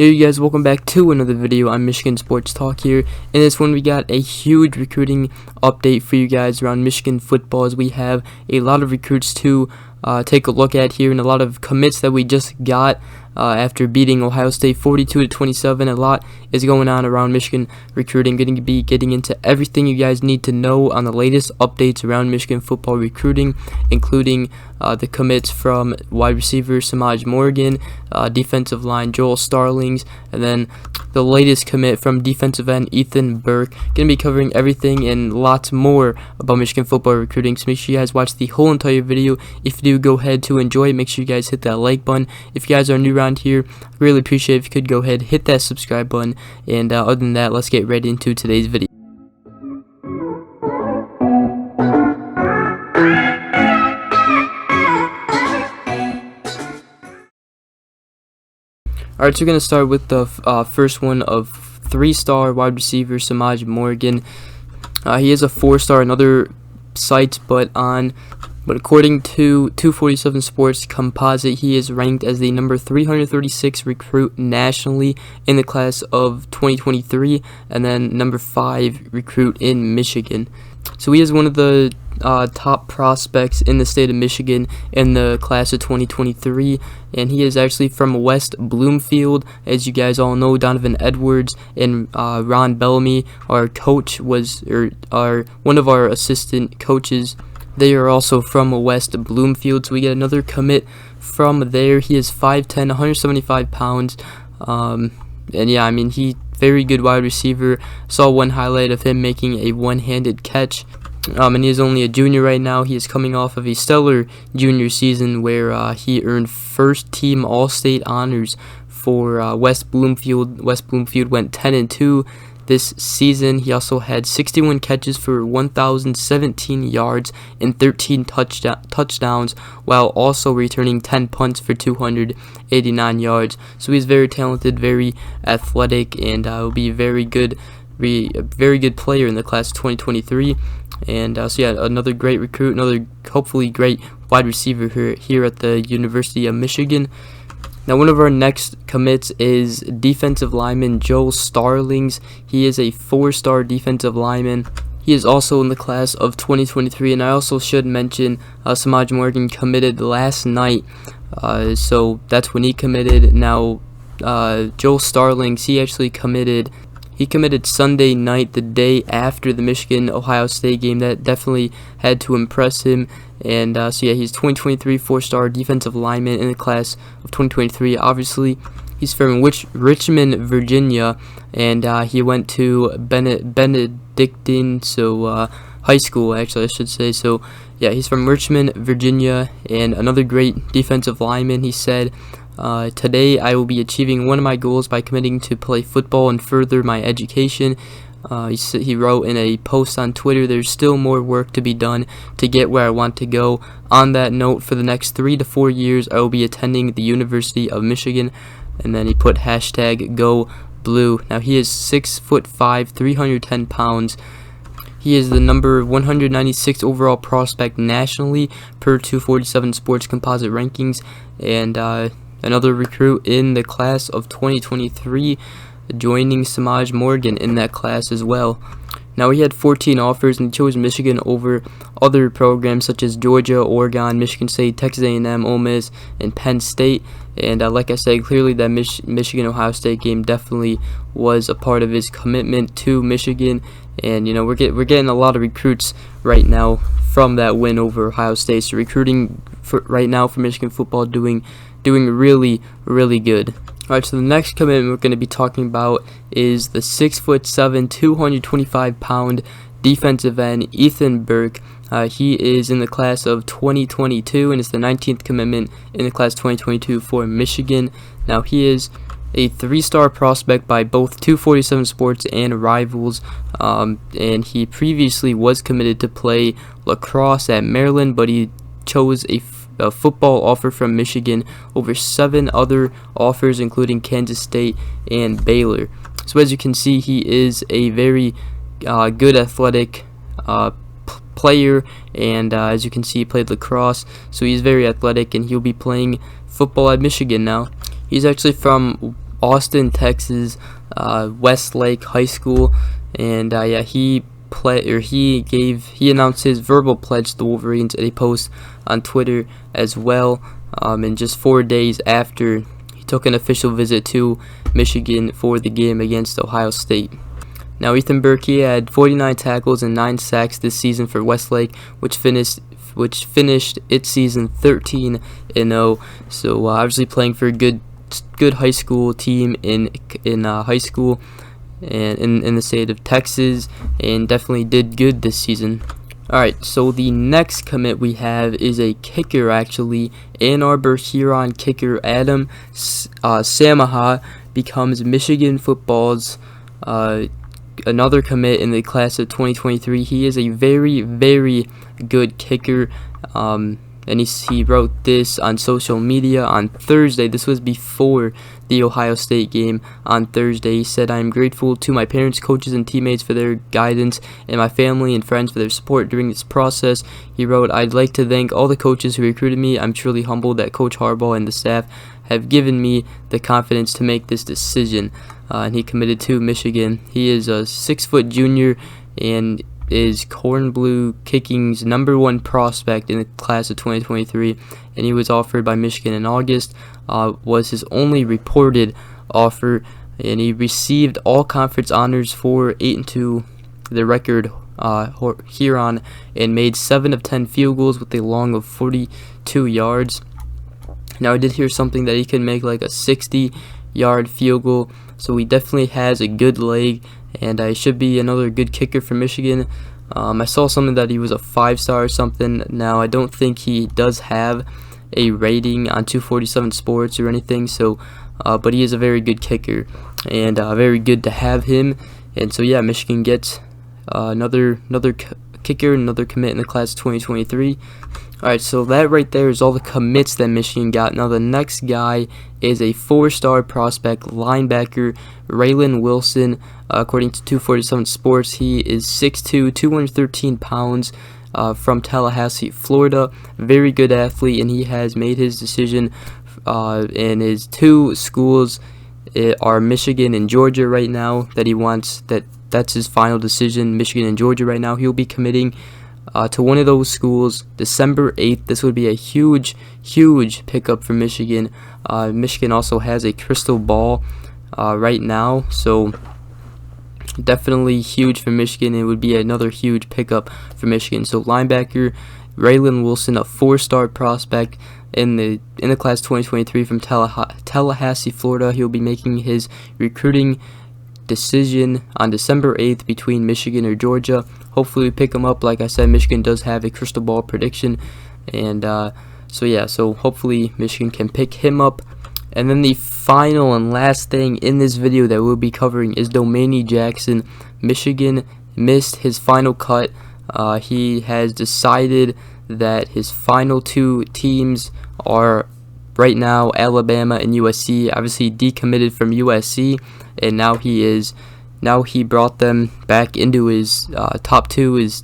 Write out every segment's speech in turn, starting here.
Hey you guys, welcome back to another video. I'm Michigan Sports Talk here. In this one we got a huge recruiting update for you guys around Michigan football, as we have a lot of recruits to take a look at here and a lot of commits that we just got after beating Ohio State 42-27. A lot is going on around Michigan recruiting. Going to be getting into everything you guys need to know on the latest updates around Michigan football recruiting, including the commits from wide receiver Samaj Morgan, defensive line Joel Starlings, and then the latest commit from defensive end Ethan Burke. Going to be covering everything and lots more about Michigan football recruiting, so make sure you guys watch the whole entire video. If you do go ahead to enjoy it, make sure you guys hit that like button. If you guys are new around here, I really appreciate it if you could go ahead, hit that subscribe button, and other than that, let's get right into today's video. Alright, so we're going to start with the first one of 3-star wide receiver Samaj Morgan. He is a 4-star in other sites, but according to 247 Sports Composite, he is ranked as the number 336 recruit nationally in the class of 2023, and then number 5 recruit in Michigan. So he is one of the top prospects in the state of Michigan in the class of 2023, and he is actually from West Bloomfield. As you guys all know, Donovan Edwards and Ron Bellamy, our coach, are one of our assistant coaches. They are also from West Bloomfield, so we get another commit from there. He is 5'10", 175 pounds, and yeah, I mean, he very good wide receiver. Saw one highlight of him making a one-handed catch, and he is only a junior right now. He is coming off of a stellar junior season where he earned first-team All-State honors for West Bloomfield. West Bloomfield went 10-2 this season. He also had 61 catches for 1,017 yards and 13 touchdowns, while also returning 10 punts for 289 yards. So he's very talented, very athletic, and will be a very good player in the class of 2023. And so yeah, another great recruit, another hopefully great wide receiver here at the University of Michigan. Now, one of our next commits is defensive lineman Joel Starlings. He is a 4-star defensive lineman. He is also in the class of 2023, and I also should mention Samaj Morgan committed last night, so that's when he committed. Now, Joel Starlings, he actually committed. He committed Sunday night, the day after the Michigan-Ohio State game. That definitely had to impress him. And so yeah, he's 2023 4-star defensive lineman in the class of 2023. Obviously, he's from Richmond, Virginia, and he went to Benedictine, high school, actually, I should say. So yeah, he's from Richmond, Virginia, and another great defensive lineman. He said, "Today I will be achieving one of my goals by committing to play football and further my education." He wrote in a post on Twitter, "There's still more work to be done to get where I want to go. On that note, for the next 3 to 4 years, I will be attending the University of Michigan." And then he put #GoBlue. Now, he is 6'5", 310 pounds. He is the number 196 overall prospect nationally per 247 Sports Composite rankings, and another recruit in the class of 2023, joining Samaj Morgan in that class as well. Now, he had 14 offers, and he chose Michigan over other programs such as Georgia, Oregon, Michigan State, Texas A&M, Ole Miss, and Penn State. And like I said, clearly that Michigan-Ohio State game definitely was a part of his commitment to Michigan. And you know, we're getting a lot of recruits right now from that win over Ohio State. So recruiting right now for Michigan football doing really, really good. Alright, so the next commitment we're going to be talking about is the 6'7", 225 pound defensive end Ethan Burke. He is in the class of 2022 and is the 19th commitment in the class 2022 for Michigan. Now, he is a 3-star prospect by both 247 Sports and Rivals, and he previously was committed to play lacrosse at Maryland, but he chose a football offer from Michigan over 7 other offers, including Kansas State and Baylor. So as you can see, he is a very good athletic player, and as you can see, he played lacrosse, so he's very athletic, and he'll be playing football at Michigan now. He's actually from Austin, Texas, Westlake High School, and yeah, he announced his verbal pledge to the Wolverines in a post on Twitter as well. And just 4 days after, he took an official visit to Michigan for the game against Ohio State. Now, Ethan Burke, he had 49 tackles and 9 sacks this season for Westlake, which finished its season 13-0. So obviously playing for a good high school team in high school and in the state of Texas, and definitely did good this season. Alright, so the next commit we have is a kicker, actually. Ann Arbor Huron kicker Adam Samaha becomes Michigan football's another commit in the class of 2023. He is a very, very good kicker. And he wrote this on social media on Thursday. This was before the Ohio State game on Thursday. He said, "I am grateful to my parents, coaches, and teammates for their guidance, and my family and friends for their support during this process." He wrote, "I'd like to thank all the coaches who recruited me. I'm truly humbled that Coach Harbaugh and the staff have given me the confidence to make this decision." And he committed to Michigan. He is a 6-foot junior and is Corn Blue Kicking's #1 prospect in the class of 2023, and he was offered by Michigan in August. Was his only reported offer, and he received all conference honors for 8-2, the record Huron, and made 7 of 10 field goals with a long of 42 yards. Now, I did hear something that he can make like a 60-yard field goal, so he definitely has a good leg, and he should be another good kicker for Michigan. I saw something that he was a 5-star or something. Now, I don't think he does have a rating on 247 Sports or anything, so but he is a very good kicker, and very good to have him. And so yeah, Michigan gets another kicker, another commit in the class of 2023. Alright, so that right there is all the commits that Michigan got. Now the next guy is a 4-star prospect linebacker, Raylynn Wilson. According to 247 Sports, he is 6'2", 213 pounds, from Tallahassee, Florida. Very good athlete, and he has made his decision, and his 2 schools are Michigan and Georgia right now that he wants. That's his final decision, Michigan and Georgia right now. He'll be committing to one of those schools December 8th. This would be a huge pickup for Michigan. Michigan also has a crystal ball right now, so definitely huge for Michigan. It would be another huge pickup for Michigan. So linebacker Raylynn Wilson, a 4-star prospect in the class 2023 from Tallahassee, Florida. He'll be making his recruiting decision on December 8th between Michigan or Georgia. Hopefully we pick him up. Like I said, Michigan does have a crystal ball prediction, and so hopefully Michigan can pick him up. And then the final and last thing in this video that we'll be covering is Domainy Jackson. Michigan missed his final cut. He has decided that his final 2 teams are right now Alabama and USC. Obviously decommitted from USC, and now he brought them back into his top 2, his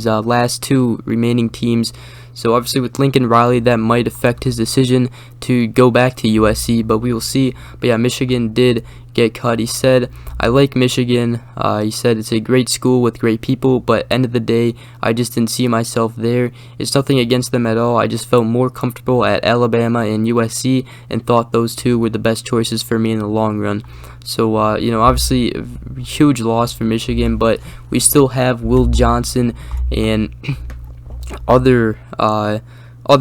last 2 remaining teams. So obviously with Lincoln Riley, that might affect his decision to go back to USC, but we will see. But yeah, Michigan did get cut. He said, "I like Michigan." He said it's a great school with great people, but end of the day, I just didn't see myself there. It's nothing against them at all. I just felt more comfortable at Alabama and USC and thought those 2 were the best choices for me in the long run. So, obviously a huge loss for Michigan, but we still have Will Johnson and other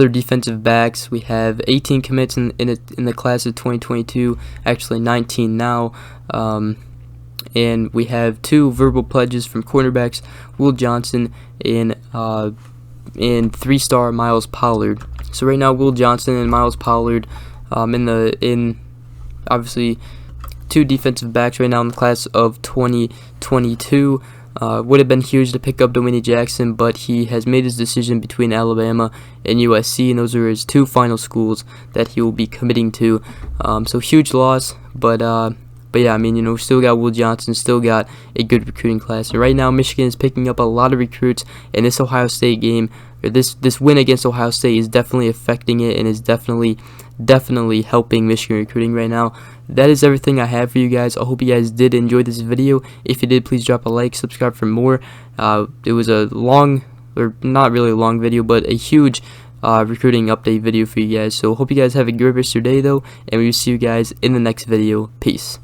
defensive backs. We have 18 commits in the class of 2022, actually 19 now, and we have 2 verbal pledges from cornerbacks, Will Johnson and 3-star Miles Pollard. So right now, Will Johnson and Miles Pollard, in obviously 2 defensive backs right now in the class of 2022. Would have been huge to pick up Domainy Jackson, but he has made his decision between Alabama and USC, and those are his 2 final schools that he will be committing to. So huge loss, but yeah, we still got Will Johnson, still got a good recruiting class. And right now, Michigan is picking up a lot of recruits, and this Ohio State game, or this win against Ohio State, is definitely affecting it, and is definitely helping Michigan recruiting right now. that is everything I have for you guys. I hope you guys did enjoy this video. If you did, please drop a like, subscribe for more. It was a long, or not really a long video, but a huge recruiting update video for you guys. So hope you guys have a great rest of your day though, and we will see you guys in the next video. Peace.